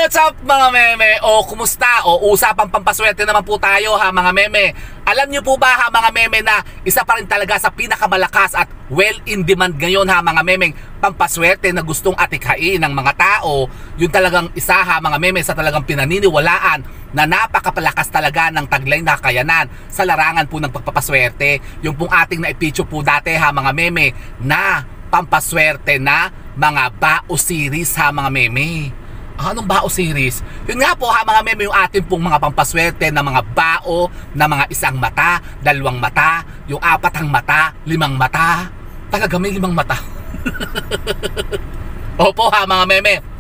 What's up mga meme? O kumusta? O usapang pampaswerte naman po tayo ha mga meme. Alam nyo po ba ha mga meme na isa pa rin talaga sa pinakamalakas at well in demand ngayon ha mga meme pampaswerte na gustong atikhain ng mga tao. Yung talagang isa ha mga meme sa talagang pinaniniwalaan na napakapalakas talaga ng taglay na kakayanan sa larangan po ng pagpapaswerte. Yung pong ating na-picture po dati ha mga meme na pampaswerte na mga bao series ha mga meme. Anong bao series? Yun nga po ha mga meme, yung ating pong mga pampaswerte na mga bao na mga isang mata, dalawang mata, yung apatang mata, limang mata. Talaga may limang mata. Opo ha mga meme.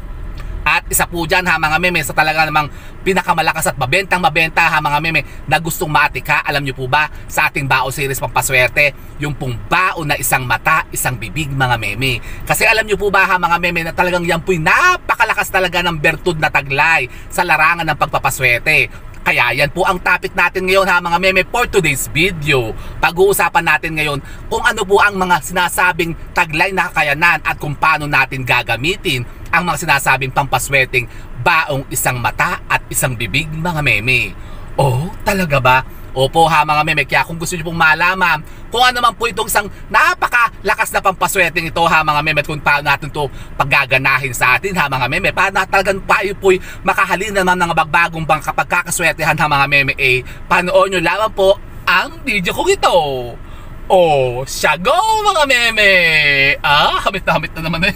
At isa po dyan ha mga meme sa talaga namang pinakamalakas at mabenta ha mga meme na gustong maatika. Alam nyo po ba sa ating bao series pampaswerte, yung pong bao na isang mata, isang bibig mga meme. Kasi alam nyo po ba ha mga meme na talagang yan po'y napakalakas talaga ng bertud na taglay sa larangan ng pagpapaswerte. Kaya yan po ang topic natin ngayon ha mga meme for today's video. Pag-uusapan natin ngayon kung ano po ang mga sinasabing taglay na kakayanan at kung paano natin gagamitin ang mga sinasabing pampaswerteng baong isang mata at isang bibig mga meme. Oh, talaga ba? Opo ha mga meme, kaya kung gusto nyo pong malaman kung ano man po itong isang napakalakas na pampaswerteng ito ha mga meme at kung paano natin ito paggaganahin sa atin ha mga meme, para na talagang tayo po'y makahalin naman ng bagbagong bang kapagkakaswertehan ha mga meme, panood nyo lamang po ang video ko ito. Oh, siya go mga meme! Hamit na naman eh.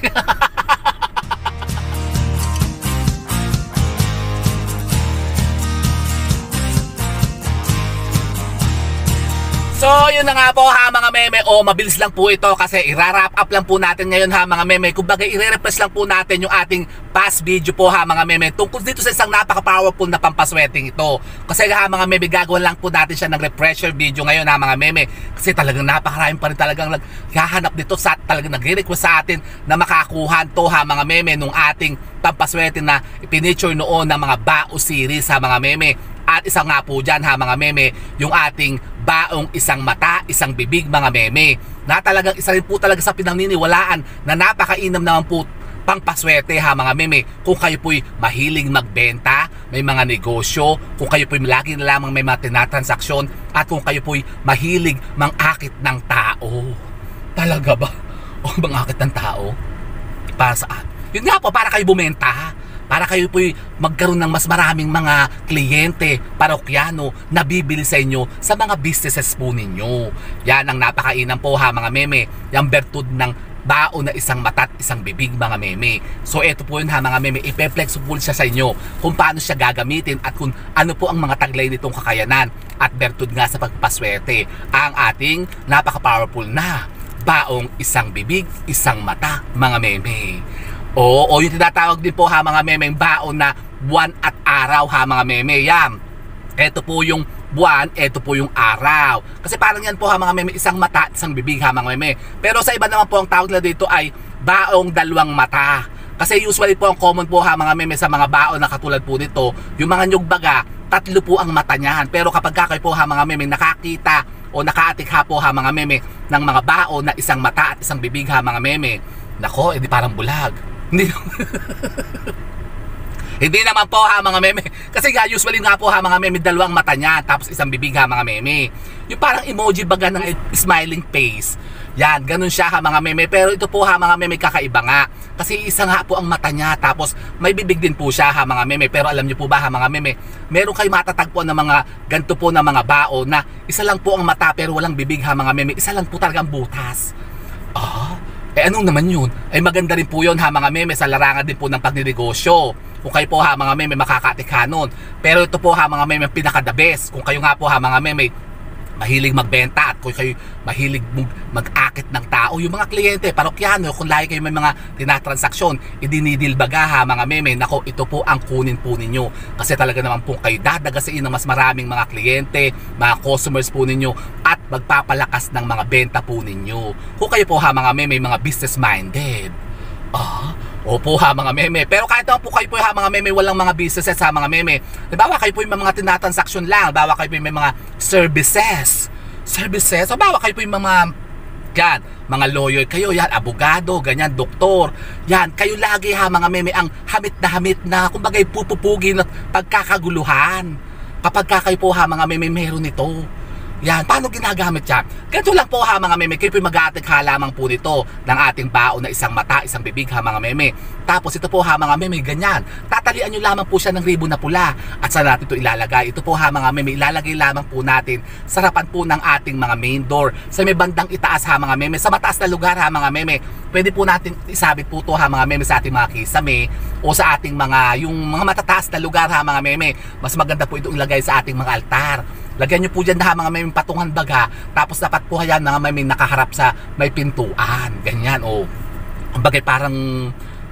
So yun na nga po ha mga meme, mabilis lang po ito kasi i-wrap up lang po natin ngayon ha mga meme. Kumbaga i-refresh lang po natin yung ating past video po ha mga meme tungkol dito sa isang napaka-powerful na pampaswerteng ito. Kasi ha mga meme, gagawin lang po natin siya ng refresher video ngayon ha mga meme. Kasi talagang napakarami pa rin talagang naghahanap dito sa talagang nagre-request sa atin na makakuha to ha mga meme nung ating pampaswerte na ipiniture noon ng mga bao series ha mga meme. At isa nga po dyan ha mga meme, yung ating baong isang mata, isang bibig mga meme. Na talagang isa rin po talaga sa pinaniniwalaan na napakainam naman po pampaswerte ha mga meme. Kung kayo po'y mahiling magbenta, may mga negosyo, kung kayo po'y lagi na lamang may mga tinatransaksyon, at kung kayo po'y mahilig mangakit ng tao. Talaga ba? O mangakit ng tao? Para saan? Yun nga po, para kayo bumenta ha. Para kayo po'y magkaroon ng mas maraming mga kliyente, parokyano na bibili sa inyo sa mga businesses po ninyo. Yan ang napakainam po ha mga meme, yung bertud ng bao na isang mata at isang bibig mga meme. So eto po yun ha mga meme, ipe-flexible siya sa inyo kung paano siya gagamitin at kung ano po ang mga taglay nitong kakayanan at bertud nga sa pagpapaswerte. Ang ating napaka-powerful na baong isang bibig, isang mata mga meme. O yung tinatawag din po ha mga meme, baon na buwan at araw ha mga meme. Yan, eto po yung buwan, eto po yung araw. Kasi parang yan po ha mga meme, isang mata at isang bibig ha mga meme. Pero sa iba naman po ang tawag nila dito ay baong dalawang mata. Kasi usually po ang common po ha mga meme sa mga baon na katulad po nito, yung mga nyugbaga, tatlo po ang mata niyan. Pero kapag kayo po ha mga meme nakakita o nakaatikha po ha mga meme ng mga baon na isang mata at isang bibig ha mga meme, nako, edi parang bulag. Hindi hindi naman po ha mga meme. Kasi nga usually nga po ha mga meme, dalawang mata niya tapos isang bibig ha mga meme. Yung parang emoji baga ng smiling face. Yan, ganun siya ha mga meme. Pero ito po ha mga meme, kakaiba nga. Kasi isa nga po ang mata niya tapos may bibig din po siya ha mga meme. Pero alam niyo po ba ha mga meme, meron kayo matatagpuan ng mga ganito po na mga bao na isa lang po ang mata pero walang bibig ha mga meme. Isa lang po talagang butas. Anong naman yun? Ay maganda rin po yun ha mga meme sa larangan din po ng pagninegosyo. Kung kayo po ha mga meme makakatikha nun. Pero ito po ha mga meme pinaka the best. Kung kayo nga po ha mga meme mahilig magbenta at kung kayo mahilig mag-akit ng tao, yung mga kliyente, parokyano, kung lagi kayo may mga tinatransaksyon, idinidilbaga ha mga meme, nako ito po ang kunin po ninyo. Kasi talaga naman po kayo dadagasin ng mas maraming mga kliyente, mga customers po ninyo at magpapalakas ng mga benta po ninyo. Kung kayo po ha mga meme, mga business minded. Opo ha mga meme. Pero kahit naman po kayo po ha mga meme, walang mga businesses ha mga meme. Bawa kayo po yung mga tinatransaksyon lang, bawa kayo po yung mga services. O bawa kayo po yung mga Yan, mga lawyer kayo, yan, abogado, ganyan, doktor. Yan, kayo lagi ha mga meme ang hamit na kumbagay pupupugi na pagkakaguluhan. Kapag kayo po ha mga meme meron nito. Yan, paano ginagamit yan? Ganito lang po ha mga meme, kayo po mag-aatikha lamang po nito ng ating baon na isang mata, isang bibig ha mga meme. Tapos ito po ha mga meme, ganyan. Tatalian nyo lamang po siya ng ribbon na pula. At saan natin ito ilalagay? Ito po ha mga meme, ilalagay lamang po natin sa harapan po ng ating mga main door. Sa may bandang itaas ha mga meme, sa mataas na lugar ha mga meme. Pwede po natin isabit po to ha mga meme sa ating mga kisame o sa ating mga, yung mga matataas na lugar ha mga meme. Mas maganda po ito ilagay sa ating mga altar. Lagyan nyo po dyan na mga may patungan baga. Tapos dapat po yan mga may nakaharap sa may pintuan. Ganyan o. Ang bagay parang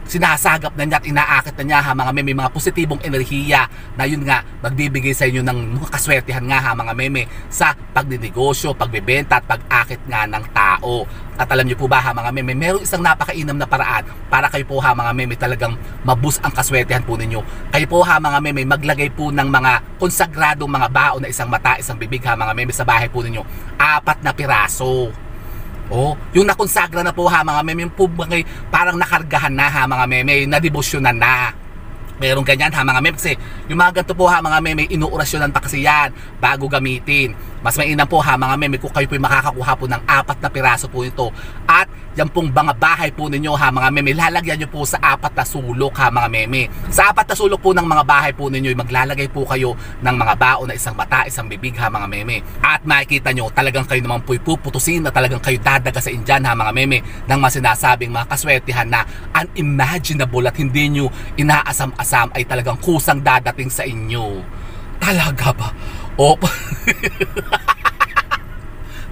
sinasagap na niya at inaakit na niya ha mga meme, mga positibong enerhiya na yun nga magbibigay sa inyo ng mga kaswertihan nga ha mga meme sa pagninegosyo, pagbebenta at pag-akit nga ng tao. At alam niyo po ba ha mga meme, meron isang napakainam na paraan para kayo po ha mga meme talagang mabus ang kaswertihan po ninyo. Kayo po ha mga meme maglagay po ng mga konsagradong mga baon na isang mata, isang bibig ha mga meme sa bahay po ninyo. 4 na piraso. Oh, yung nakonsagra na po ha mga meme, yung po parang nakargahan na ha mga meme, nadebosyonan na. Meron ganyan ha mga meme kasi yung mga ganito po ha mga meme, inuorasyonan pa kasi yan bago gamitin. Mas mainam po ha mga meme kung kayo po makakakuha po ng 4 na piraso po ito. At yan pong mga bahay po ninyo ha mga meme, lalagyan nyo po sa 4 na sulok ha mga meme. Sa 4 na sulok po ng mga bahay po ninyo, maglalagay po kayo ng mga baon na isang mata, isang bibig ha mga meme. At makikita nyo talagang kayo naman po'y puputusin na talagang kayo dadaga sa Indian ha mga meme ng mga sinasabing mga kaswertihan na unimaginable at hindi nyo inaasam-asam ay talagang kusang dadating sa inyo. Talaga ba? Opo.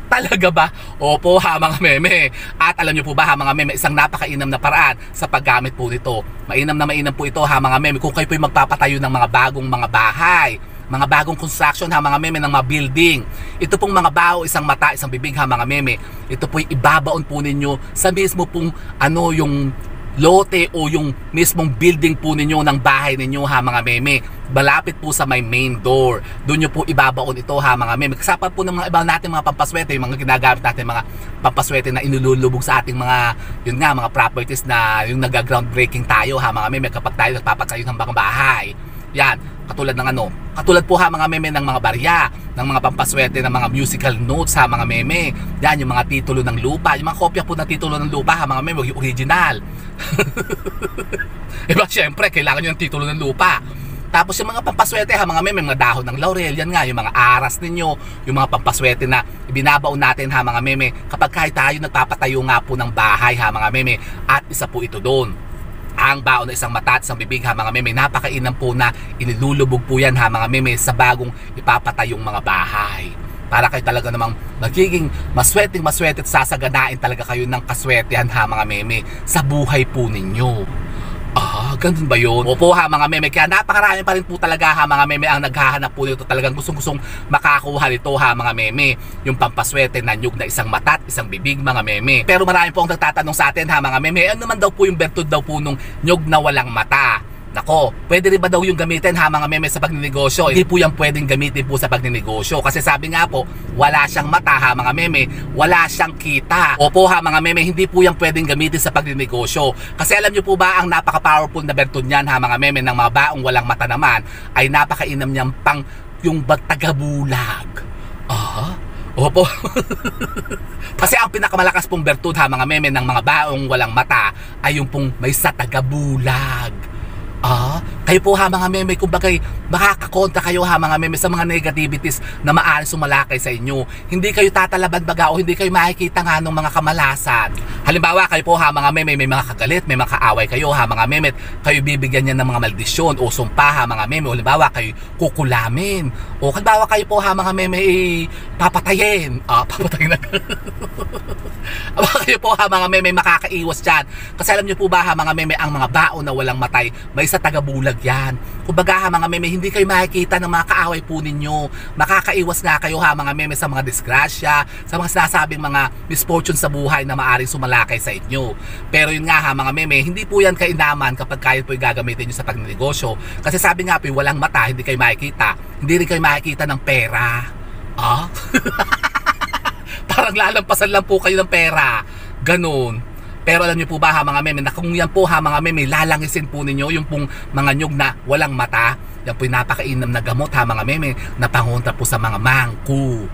Talaga ba? Opo ha mga meme. At alam nyo po ba ha mga meme, isang napakainam na paraan sa paggamit po nito. Mainam na mainam po ito ha mga meme kung kayo po'y magpapatayo ng mga bagong mga bahay, mga bagong construction ha mga meme ng mga building. Ito pong mga bao, isang mata, isang bibig ha mga meme. Ito po'y ibabaon po ninyo sa mismo pong yung lote o yung mismong building po ninyo ng bahay ninyo ha mga meme. Malapit po sa may main door. Doon nyo po ibabaon ito ha mga meme. Kasapat po ng mga iba natin mga pampaswerte, yung mga ginagamit natin mga pampaswerte na inululubog sa ating mga, yun nga, mga properties na yung nag-groundbreaking tayo ha mga meme kapag tayo nagpapatayo ng mga bahay. Yan, katulad ng katulad po ha mga meme ng mga barya, ng mga pampaswerte ng mga musical notes ha mga meme. Yan, yung mga titulo ng lupa, yung mga kopya po ng titulo ng lupa ha mga meme, yung original. Diba, syempre, kailangan nyo ng titulo ng lupa. Tapos yung mga pampaswerte ha mga meme, mga dahon ng laurel, yan nga, yung mga aras ninyo, yung mga pampaswerte na ibinabaon natin ha mga meme kapag kahit tayo nagpapatayo nga po ng bahay ha mga meme. At isa po ito doon, ang baon na isang mata at isang bibig ha mga meme, napakainam po na inilulubog po yan ha mga meme sa bagong ipapatayong mga bahay. Para kayo talaga namang magiging maswerte at sasaganain talaga kayo ng kaswertehan ha mga meme sa buhay po ninyo. Ganun ba yun? Opo ha mga meme, kaya napakarami pa rin po talaga ha mga meme ang naghahanap po nito, talagang gustong makakuha nito ha mga meme, yung pampaswerte na nyug na isang mata at isang bibig mga meme. Pero marami po ang nagtatanong sa atin ha mga meme, ano naman daw po yung bertud daw po nung nyug na walang mata? Nako, pwede rin ba daw yung gamitin ha mga meme sa pagninegosyo? Hindi po yan pwedeng gamitin po sa pagninegosyo kasi sabi nga po, wala siyang mata ha mga meme, wala siyang kita. Opo ha mga meme, hindi po yan pwedeng gamitin sa pagninegosyo. Kasi alam nyo po ba ang napaka-powerful na bertud niyan ha mga meme ng mga baong walang mata naman ay napakainam niyang pang yung tagabulag. Opo. Kasi ang pinakamalakas pong bertud ha mga meme ng mga baong walang mata ay yung pong may sa tagabulag. Kayo po ha mga meme, kumbaga makakakontra kayo ha mga meme sa mga negativities na maaaring sumalakay sa inyo. Hindi kayo tatalaban baga o hindi kayo makikita nga ng mga kamalasan. Halimbawa kayo po ha mga meme, may mga kagalit, may mga kaaway kayo ha mga meme, kayo bibigyan niya ng mga maldisyon o sumpa ha mga meme, o halimbawa kayo kukulamin, o halimbawa kayo po ha mga meme papatayin. Papatayin na. Kayo po ha mga meme makakaiwas dyan. Kasi alam nyo po ba ha mga meme, ang mga baon na walang matay, may sa tagabulag yan. Kumbaga ha mga meme, hindi kayo makikita ng mga kaaway po ninyo. Makakaiwas nga kayo ha mga meme sa mga disgrasya, sa mga sinasabing mga misfortune sa buhay na maaaring sumalakay sa inyo. Pero yun nga ha mga meme, hindi po yan kainaman kapag kayo po gagamitin nyo sa pagnegosyo. Kasi sabi nga po, walang mata, hindi kayo makikita. Hindi rin kayo makikita ng pera. parang lalampasan lang po kayo ng pera. Ganun. Pero alam niyo po ba ha mga meme, na kung yan po ha mga meme, lalangisin po ninyo yung pong mga nyug na walang mata. Yan po yung napakainam na gamot ha mga meme, na pangontra po sa mga mangku.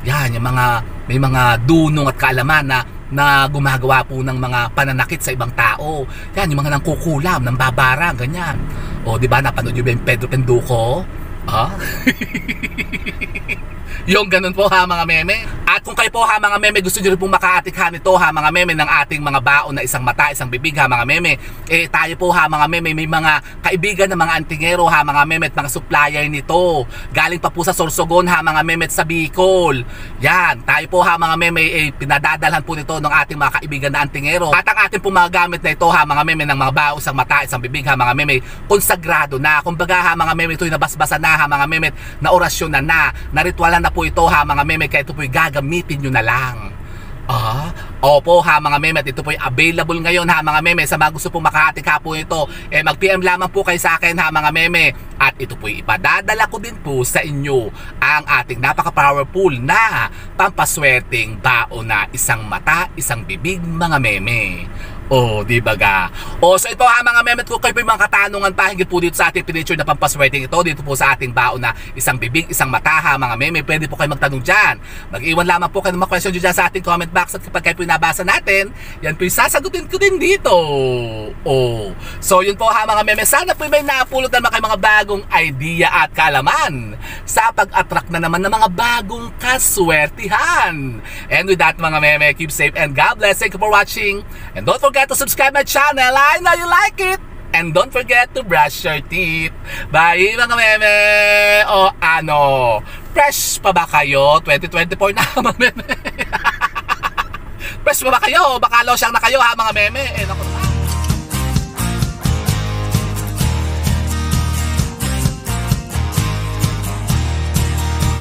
Yan, yung mga, may mga dunong at kaalaman na gumagawa po ng mga pananakit sa ibang tao. Yan, yung mga nangkukulam, nang babara, ganyan. O, di ba, napanood nyo ba yung Pedro Penduko? Ah? Yung ganun po ha mga meme. At kung kayo po ha mga meme, gusto nyo rin pong makaatikhan ito ha mga meme ng ating mga baon na isang mata, isang bibig ha mga meme. Eh tayo po ha mga meme, may mga kaibigan ng mga antingero ha mga meme at mga supplier nito. Galing pa po sa Sorsogon ha mga meme at sa Bicol. Yan, tayo po ha mga meme, pinadadalhan po nito ng ating mga kaibigan na antingero. At ang ating po mga gamit na ito ha mga meme ng mga baon, isang mata, isang bibig ha mga meme, konsagrado na. Kumbaga ha mga meme, ito'y nabasbasa na ha mga meme, na orasyon na ritualan na po ito ha mga meme, kaya ito po'y gagamitin nyo na lang. Opo ha mga meme, at ito po'y available ngayon ha mga meme. Sa mga gusto pong makahatik ha po ito, mag-PM lamang po kayo sa akin ha mga meme. At ito po'y ipadadala ko din po sa inyo ang ating napaka-powerful na pampaswerteng baon na isang mata, isang bibig mga meme. Di ba ga? So ito ha mga meme, kung kayo po yung mga katanungan pa higit po dito sa ating pinicture na pampaswerteng ito, dito po sa ating baon na isang bibig, isang mata ha mga meme, pwede po kayo magtanong dyan. Mag-iwan lamang po kayo ng mga question dyan sa ating comment box, at kapag kayo po yung nabasa natin, yan po yung sasagutin ko din dito. So yun po ha mga meme, sana po may napulot naman kayo mga bagong idea at kaalaman sa pag-attract na naman ng mga bagong kaswertihan. And with that mga meme, keep safe and God bless. Thank you for watching, and don't forget to subscribe my channel. I know you like it. And don't forget to brush your teeth. Bye mga meme. Fresh pa ba kayo? 2024 na mga meme. Fresh pa ba kayo? Baka losyang na kayo ha mga meme. Naku.